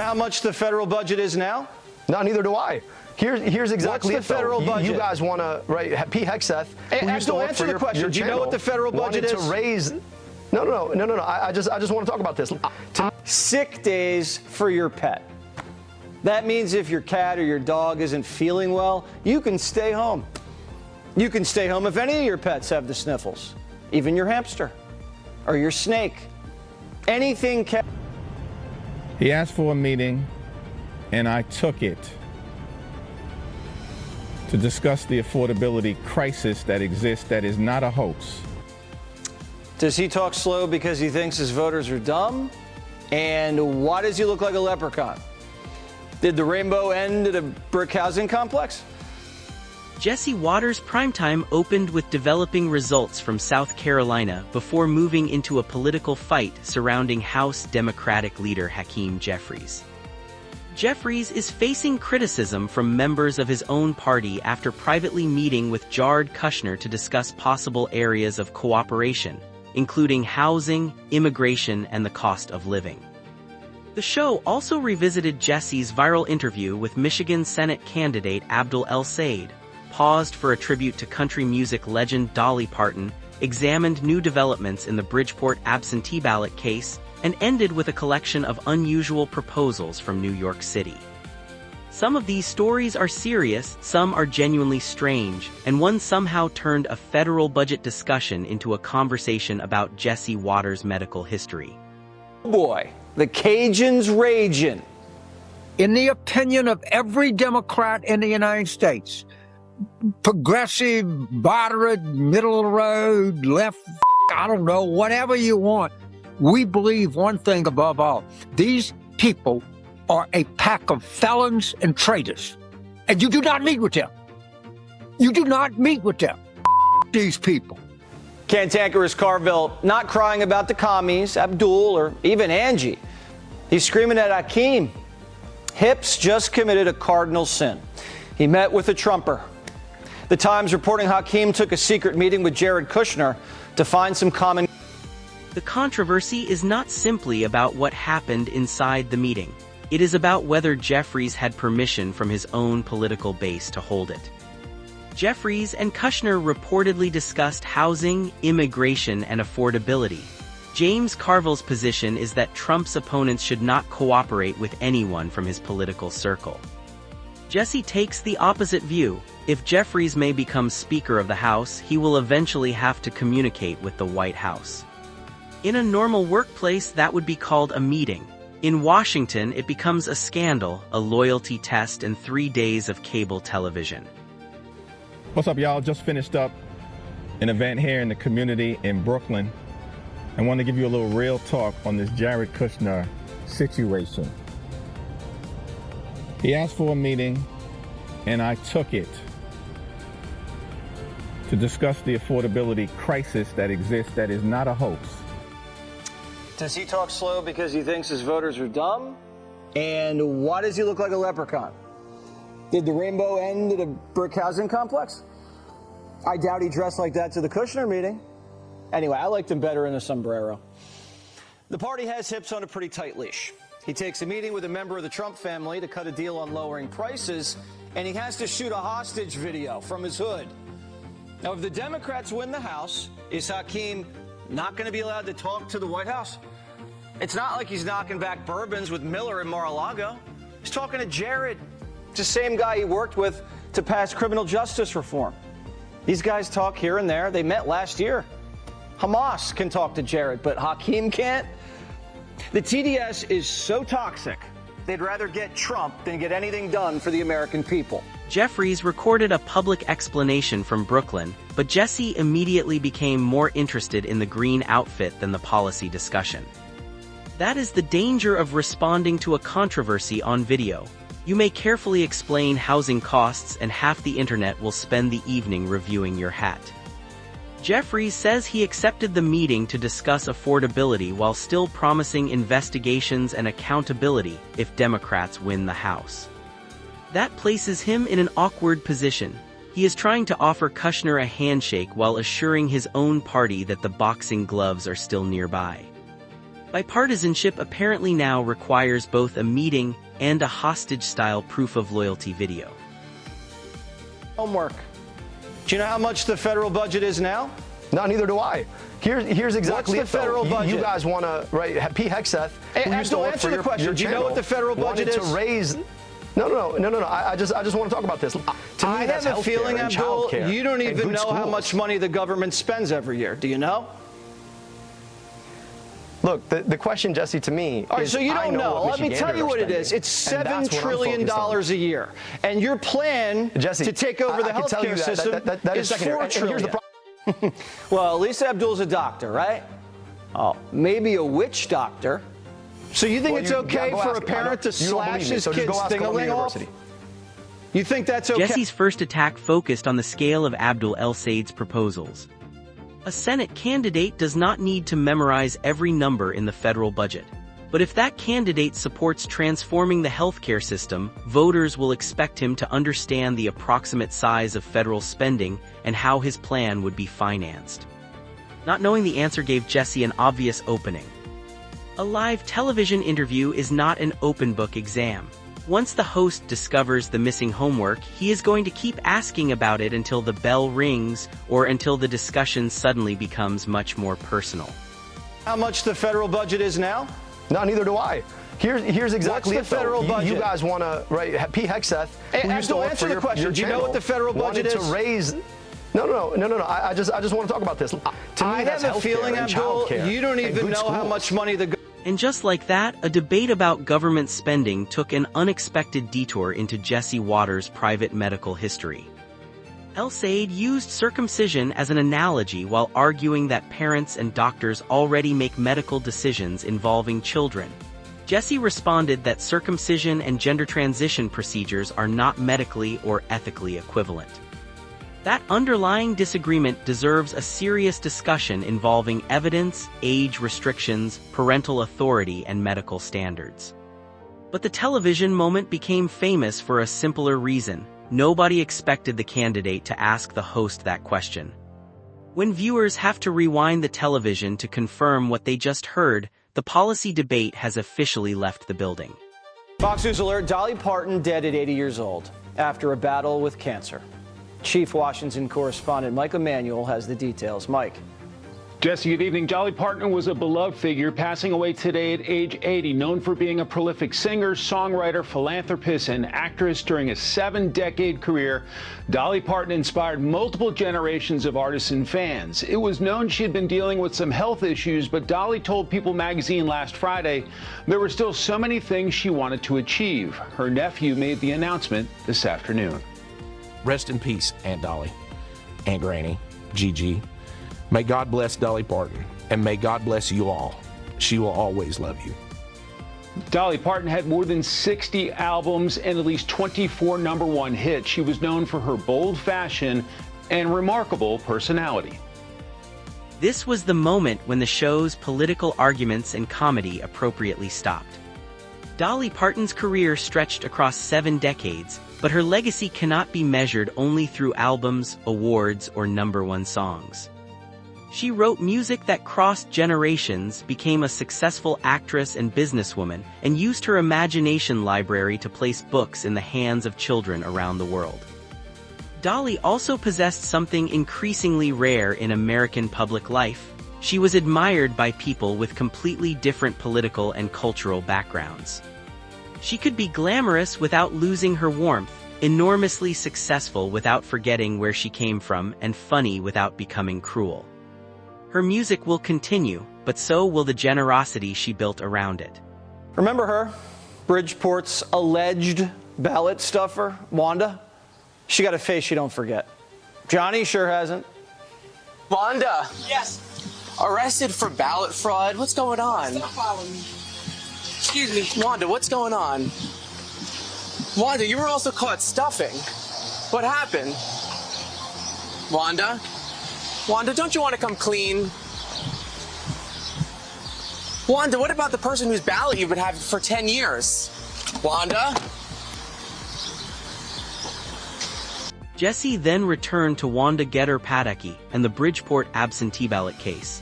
How much the federal budget is now? No, neither do I. Here's exactly What's the federal budget? You guys want to, right? Pete Hegseth, who used to work for your question. your Do you know what the federal budget is? Wanted to raise. No. I just want to talk about this. Sick days for your pet. That means if your cat or your dog isn't feeling well, you can stay home. You can stay home if any of your pets have the sniffles, even your hamster or your snake. Anything can. He asked for a meeting, and I took it to discuss the affordability crisis that exists that is not a hoax. Does he talk slow because he thinks his voters are dumb? And why does he look like a leprechaun? Did the rainbow end at a brick housing complex? Jesse Watters' Primetime opened with developing results from South Carolina before moving into a political fight surrounding House Democratic leader Hakeem Jeffries. Jeffries is facing criticism from members of his own party after privately meeting with Jared Kushner to discuss possible areas of cooperation, including housing, immigration, and the cost of living. The show also revisited Jesse's viral interview with Michigan Senate candidate Abdul El Sayed, paused for a tribute to country music legend Dolly Parton, examined new developments in the Bridgeport absentee ballot case, and ended with a collection of unusual proposals from New York City. Some of these stories are serious, some are genuinely strange, and one somehow turned a federal budget discussion into a conversation about Jesse Watters' medical history. Oh boy, the Cajuns raging. In the opinion of every Democrat in the United States, progressive, moderate, middle of the road, left, I don't know, whatever you want, we believe one thing above all. These people are a pack of felons and traitors. And you do not meet with them. You do not meet with them. These people. Cantankerous Carville not crying about the commies, Abdul, or even Angie. He's screaming at Hakeem. Hips just committed a cardinal sin. He met with a Trumper. The Times reporting Hakeem took a secret meeting with Jared Kushner to find some common. The controversy is not simply about what happened inside the meeting. It is about whether Jeffries had permission from his own political base to hold it. Jeffries and Kushner reportedly discussed housing, immigration, and affordability. James Carville's position is that Trump's opponents should not cooperate with anyone from his political circle. Jesse takes the opposite view. If Jeffries may become Speaker of the House, he will eventually have to communicate with the White House. In a normal workplace, that would be called a meeting. In Washington, it becomes a scandal, a loyalty test, and 3 days of cable television. What's up, y'all? Just finished up an event here in the community in Brooklyn. I want to give you a little real talk on this Jared Kushner situation. He asked for a meeting, and I took it to discuss the affordability crisis that exists that is not a hoax. Does he talk slow because he thinks his voters are dumb? And why does he look like a leprechaun? Did the rainbow end at a brick housing complex? I doubt he dressed like that to the Kushner meeting. Anyway, I liked him better in a sombrero. The party has hips on a pretty tight leash. He takes a meeting with a member of the Trump family to cut a deal on lowering prices, and he has to shoot a hostage video from his hood. Now, if the Democrats win the House, is Hakeem not going to be allowed to talk to the White House? It's not like he's knocking back bourbons with Miller in Mar-a-Lago. He's talking to Jared. It's the same guy he worked with to pass criminal justice reform. These guys talk here and there. They met last year. Hamas can talk to Jared, but Hakeem can't. The TDS is so toxic, they'd rather get Trump than get anything done for the American people. Jeffries recorded a public explanation from Brooklyn, but Jesse immediately became more interested in the green outfit than the policy discussion. That is the danger of responding to a controversy on video. You may carefully explain housing costs and half the internet will spend the evening reviewing your hat. Jeffries says he accepted the meeting to discuss affordability while still promising investigations and accountability if Democrats win the House. That places him in an awkward position. He is trying to offer Kushner a handshake while assuring his own party that the boxing gloves are still nearby. Bipartisanship apparently now requires both a meeting and a hostage-style proof of loyalty video. Homework. Do you know how much the federal budget is now? No, neither do I. Here's exactly What's the federal budget? You guys want to, right? Pete Hegseth, Hey, who used to Abdul, work answer for the your, question. your Do you know channel, what the federal budget wanted is? to raise. No. I just want to talk about this. To me, I that's have a feeling, healthcare and Abdul, childcare you don't and even good know how schools. much money the government spends every year. Do you know? Look, the question, Jesse, to me All right, is, so you I don't know. what Let me tell you Michiganders what are it is. spending, It's and $7 that's what I'm trillion focused on. a year. And your plan Jesse, to take over the I can tell you healthcare that- system that is is secondary. $4 And here's the trillion. Well, at least Abdul's a doctor, right? Oh, maybe a witch doctor. So you think Well, it's you- okay yeah, go for ask- a parent to you don't slash believe me, his so just kid's go ask Columbia thing-a-ling off? University. You think that's okay? Jesse's first attack focused on the scale of Abdul El-Said's proposals. A Senate candidate does not need to memorize every number in the federal budget. But if that candidate supports transforming the healthcare system, voters will expect him to understand the approximate size of federal spending and how his plan would be financed. Not knowing the answer gave Jesse an obvious opening. A live television interview is not an open book exam. Once the host discovers the missing homework, he is going to keep asking about it until the bell rings or until the discussion suddenly becomes much more personal. How much the federal budget is now? No, neither do I. Here's exactly What's the federal budget? You guys want to, right? Pete Hegseth, Hey, who used to Abdul, work answer for the your, question. your Do you know channel, what the federal budget wanted is? to raise. No. I just want to talk about this. To me, I that's have a healthcare feeling, and Abdul, childcare you don't and even good know how schools. much money the And just like that, a debate about government spending took an unexpected detour into Jesse Waters' private medical history. El-Said used circumcision as an analogy while arguing that parents and doctors already make medical decisions involving children. Jesse responded that circumcision and gender transition procedures are not medically or ethically equivalent. That underlying disagreement deserves a serious discussion involving evidence, age restrictions, parental authority, and medical standards. But the television moment became famous for a simpler reason. Nobody expected the candidate to ask the host that question. When viewers have to rewind the television to confirm what they just heard, the policy debate has officially left the building. Fox News alert, Dolly Parton dead at 80 years old after a battle with cancer. Chief Washington correspondent Mike Emanuel has the details. Mike. Jesse, good evening. Dolly Parton was a beloved figure, passing away today at age 80, known for being a prolific singer, songwriter, philanthropist, and actress during a 7-decade career. Dolly Parton inspired multiple generations of artists and fans. It was known she had been dealing with some health issues, but Dolly told People magazine last Friday there were still so many things she wanted to achieve. Her nephew made the announcement this afternoon. Rest in peace, Aunt Dolly, Aunt Granny, Gigi. May God bless Dolly Parton, and may God bless you all. She will always love you. Dolly Parton had more than 60 albums and at least 24 #1 hits. She was known for her bold fashion and remarkable personality. This was the moment when the show's political arguments and comedy appropriately stopped. Dolly Parton's career stretched across 7 decades, but her legacy cannot be measured only through albums, awards, or #1 songs. She wrote music that crossed generations, became a successful actress and businesswoman, and used her imagination library to place books in the hands of children around the world. Dolly also possessed something increasingly rare in American public life. She was admired by people with completely different political and cultural backgrounds. She could be glamorous without losing her warmth, enormously successful without forgetting where she came from, and funny without becoming cruel. Her music will continue, but so will the generosity she built around it. Remember her? Bridgeport's alleged ballot stuffer, Wanda? She got a face you don't forget. Johnny sure hasn't. Wanda! Yes? Arrested for ballot fraud? What's going on? Stop following me. Excuse me. Wanda, what's going on? Wanda, you were also caught stuffing. What happened? Wanda? Wanda, don't you want to come clean? Wanda, what about the person whose ballot you've been having for 10 years? Wanda? Jesse then returned to Wanda Getter Padalecki and the Bridgeport absentee ballot case.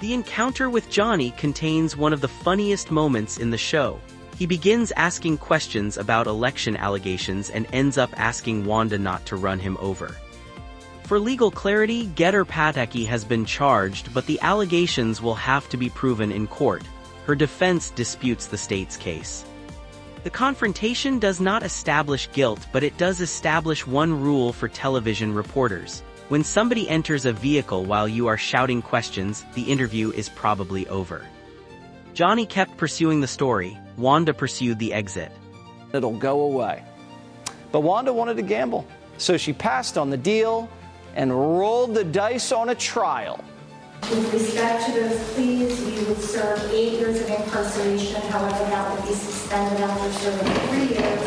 The encounter with Johnny contains one of the funniest moments in the show. He begins asking questions about election allegations and ends up asking Wanda not to run him over. For legal clarity, Getter Pataki has been charged, but the allegations will have to be proven in court. Her defense disputes the state's case. The confrontation does not establish guilt, but it does establish one rule for television reporters. When somebody enters a vehicle while you are shouting questions, the interview is probably over. Johnny kept pursuing the story. Wanda pursued the exit. It'll go away. But Wanda wanted to gamble, so she passed on the deal and rolled the dice on a trial. With respect to those pleas, you would serve 8 years of incarceration. However, that would be suspended after serving 3 years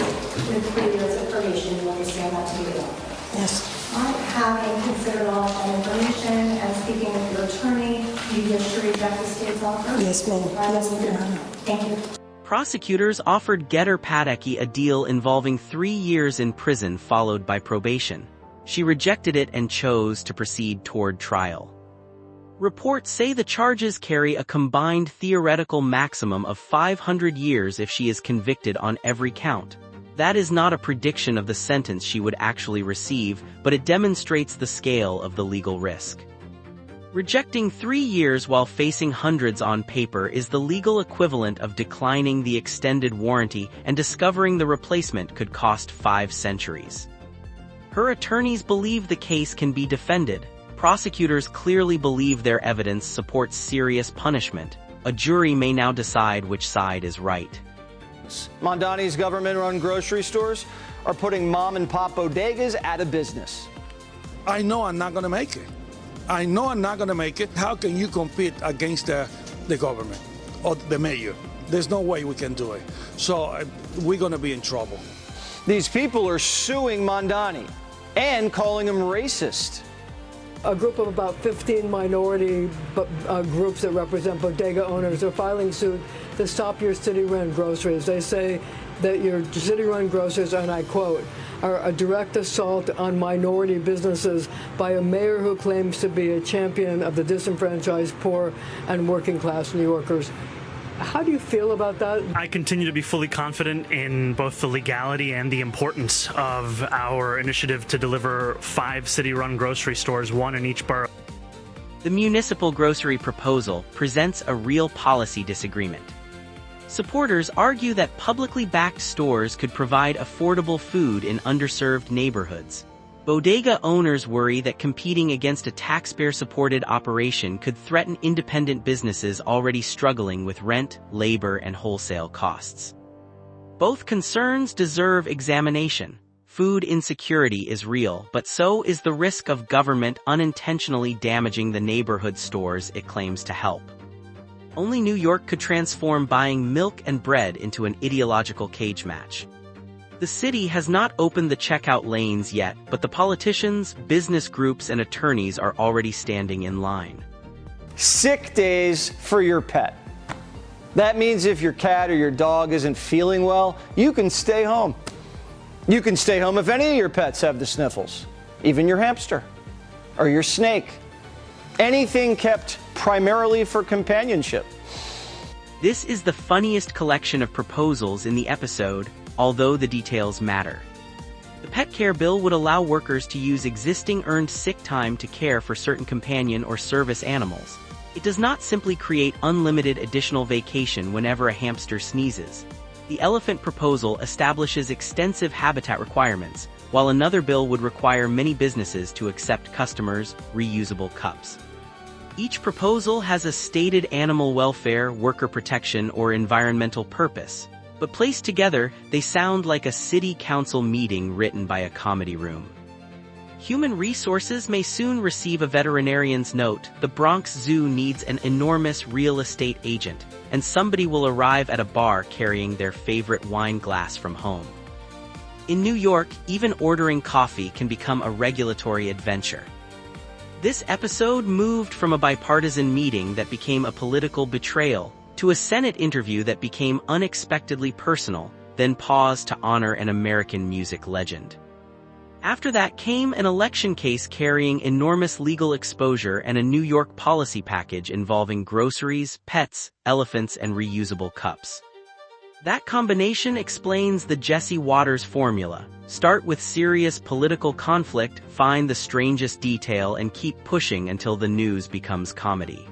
with 3 years of probation. You understand that to be the law? Yes. All right. Having considered all of that information and speaking with your attorney, you wish to reject the state's offer? Yes, ma'am. Yes, ma'am. Thank you. Prosecutors offered Getter Pataki a deal involving 3 years in prison followed by probation. She rejected it and chose to proceed toward trial. Reports say the charges carry a combined theoretical maximum of 500 years if she is convicted on every count. That is not a prediction of the sentence she would actually receive, but it demonstrates the scale of the legal risk. Rejecting 3 years while facing hundreds on paper is the legal equivalent of declining the extended warranty, and discovering the replacement could cost 5 centuries. Her attorneys believe the case can be defended. Prosecutors clearly believe their evidence supports serious punishment. A jury may now decide which side is right. Mondani's government-run grocery stores are putting mom-and-pop bodegas out of business. I know I'm not going to make it. I know I'm not going to make it. How can you compete against the government or the mayor? There's no way we can do it. So we're going to be in trouble. These people are suing Mondani and calling him racist. A group of about 15 minority groups that represent bodega owners are filing suit to stop your city-run groceries. They say that your city-run groceries, and I quote, are a direct assault on minority businesses by a mayor who claims to be a champion of the disenfranchised, poor, and working-class New Yorkers. How do you feel about that? I continue to be fully confident in both the legality and the importance of our initiative to deliver 5 city-run grocery stores, 1 in each borough. The municipal grocery proposal presents a real policy disagreement. Supporters argue that publicly backed stores could provide affordable food in underserved neighborhoods. Bodega owners worry that competing against a taxpayer-supported operation could threaten independent businesses already struggling with rent, labor, and wholesale costs. Both concerns deserve examination. Food insecurity is real, but so is the risk of government unintentionally damaging the neighborhood stores it claims to help. Only New York could transform buying milk and bread into an ideological cage match. The city has not opened the checkout lanes yet, but the politicians, business groups, and attorneys are already standing in line. Sick days for your pet. That means if your cat or your dog isn't feeling well, you can stay home. You can stay home if any of your pets have the sniffles, even your hamster or your snake. Anything kept primarily for companionship. This is the funniest collection of proposals in the episode, although the details matter. The pet care bill would allow workers to use existing earned sick time to care for certain companion or service animals. It does not simply create unlimited additional vacation whenever a hamster sneezes. The elephant proposal establishes extensive habitat requirements, while another bill would require many businesses to accept customers' reusable cups. Each proposal has a stated animal welfare, worker protection, or environmental purpose, but placed together, they sound like a city council meeting written by a comedy room. Human Resources may soon receive a veterinarian's note. The Bronx Zoo needs an enormous real estate agent, and somebody will arrive at a bar carrying their favorite wine glass from home. In New York, even ordering coffee can become a regulatory adventure. This episode moved from a bipartisan meeting that became a political betrayal to a Senate interview that became unexpectedly personal, then paused to honor an American music legend. After that came an election case carrying enormous legal exposure and a New York policy package involving groceries, pets, elephants, and reusable cups. That combination explains the Jesse Watters formula. Start with serious political conflict, find the strangest detail, and keep pushing until the news becomes comedy.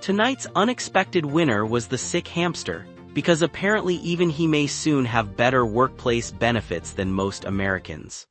Tonight's unexpected winner was the sick hamster, because apparently even he may soon have better workplace benefits than most Americans.